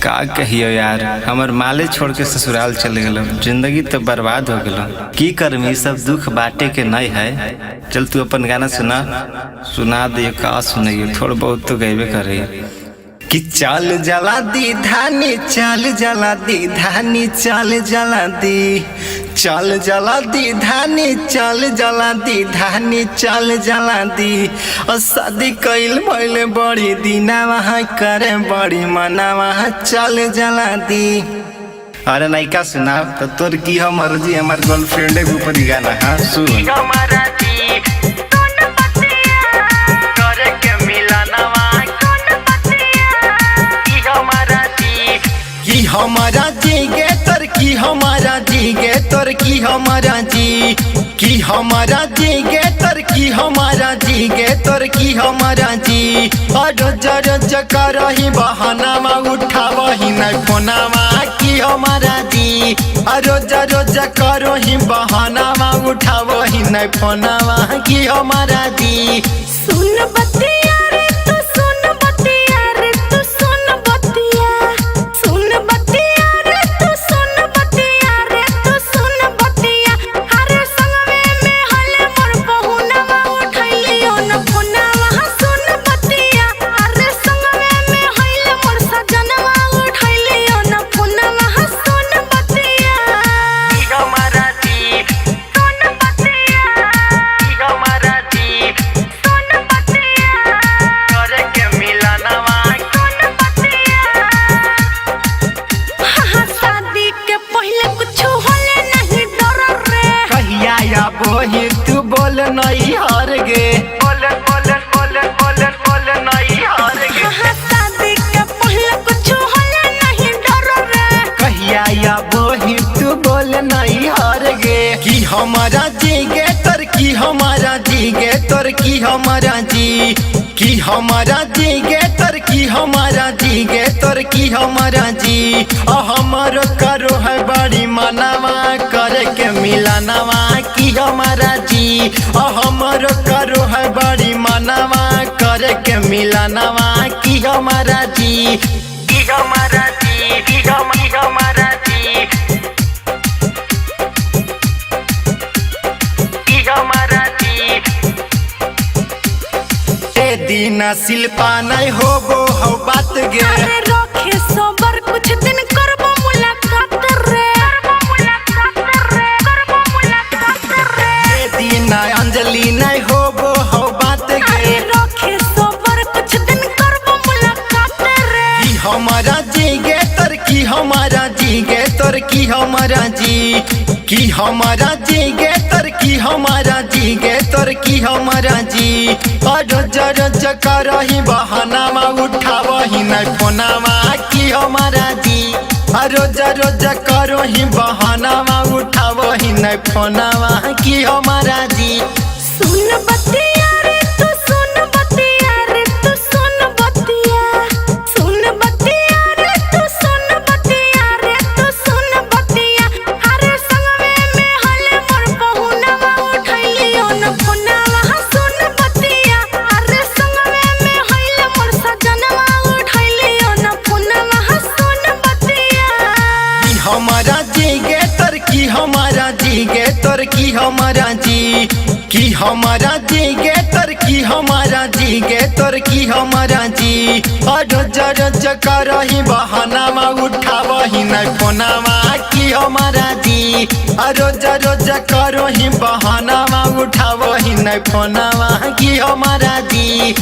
का कहियो यार, हमर माले छोड़ के ससुराल चले गेलो। जिंदगी तो बर्बाद हो गेलो। की करमी, सब दुख बाटे के नहीं है। चल तू अपन गाना सुना दियो। का सुनियो, थोड़ा बहुत तो गईबे करे। कि चाल जला दी धानी, चाल जला दी धानी, चाल जला दी, चाल जला दी धानी, चाल जला दी धानी, चाल जला दी। और शादी कइल भइले बड़ी दीना, वहाँ करे बड़ी मना, वहाँ चाल जला दी। अरे नायिका सुना तो तोर की हम मर्जी, हमार गर्लफ्रेंड के ऊपर गाना। हाँ सुन। की हमारा जी गे तर, की हमारा जी गे तर, की हमारा जी, की हमारा जी गे तर, की हमारा जी गे तर, की हमारा जी। और रोज रोज करही बहानावा, उठावही नहीं फोनावा, की हमारा जी। और रोज रोज करही बहानावा, उठावही नहीं फोनावा, की हमारा जी। सुन बतिया रे तू, सुन बतिया रे तू, सुन बतिया, सुन बतिया रे तू, सुन बतिया रे तू, सुन बतिया। हरे संगवे में हले मोर बहुनवा, उठैलियो न फोनवा, सुन बतिया। हरे संगवे में हले मोर सजनवा, उठैलियो न फोनवा, सुन बतिया। की हमारा जी, सुन बतिया, की हमारा जी, सुन बतिया, करे के मिलनवा। सुन बतिया। हाँ, शादी के पहले कुछ होले नहीं डर रे। कहिया या बोही तू बोल नहीं हार गे, बोल बोल बोल बोल बोल नहीं हार गे। हाँ, शादी के पहले कुछ होले नहीं डर रे। कहिया या बोही तू बोल नहीं हार गे। की हमारा जी गे तर, की हमारा जी गे तर, की हमारा जी, की हमारा जी गे तर, की हमारा जी गे तर, की हमारा जी। हमारो करो है बड़ी मनावा, करे के मिलनवा, की हमारा जी। हमारो करो है बड़ी मनावा, करे के मिलनवा, की हमारा जी, की हमारा जी, की हमारा जी, की हमारा जी। ए दीना शिल्पा नहीं होबो हो बात गे। अरे रखे सोबर कुछ दिन करबो मुलाकात रे, करबो मुलाकात रे, करबो मुलाकात रे। ए दीना अंजलि नहीं होबो हो बात गे। अरे रखे सोबर कुछ दिन करबो मुलाकात रे। की हमारा जी गे तर, की हमारा जी गे तर, की हमारा जी, की हमारा जी गे तर, की हमारा जी गे तर, की हमारा जी। और रोज रोज करही बहानावा, उठावही नहीं फोनावा, की हमारा जी। और रोज रोज करही बहानावा, उठावही नहीं फोनावा, की हमारा जी। सुन बतिया रे तू, सुन बतिया रे तू, सुन बतिया, सुन बतिया रे तू, सुन बतिया रे तू, सुन बतिया। हरे संगवे में हले मोर बहुनवा, उठैलियो न फोनवा, सुन बतिया। हरे संगवे में हले मोर सजनवा, उठैलियो न फोनवा, सुन बतिया। की हमारा जी गे तर, की हमारा जी गे तर, की हमारा जी, की हमारा जी गे तर, की हमारा जी गे तर, की हमारा जी। और रोज रोज करही बहानावा, उठावही नहीं फोनावा, की हमारा जी। और रोज रोज करही बहानावा, उठावही नहीं फोनावा, की हमारा जी।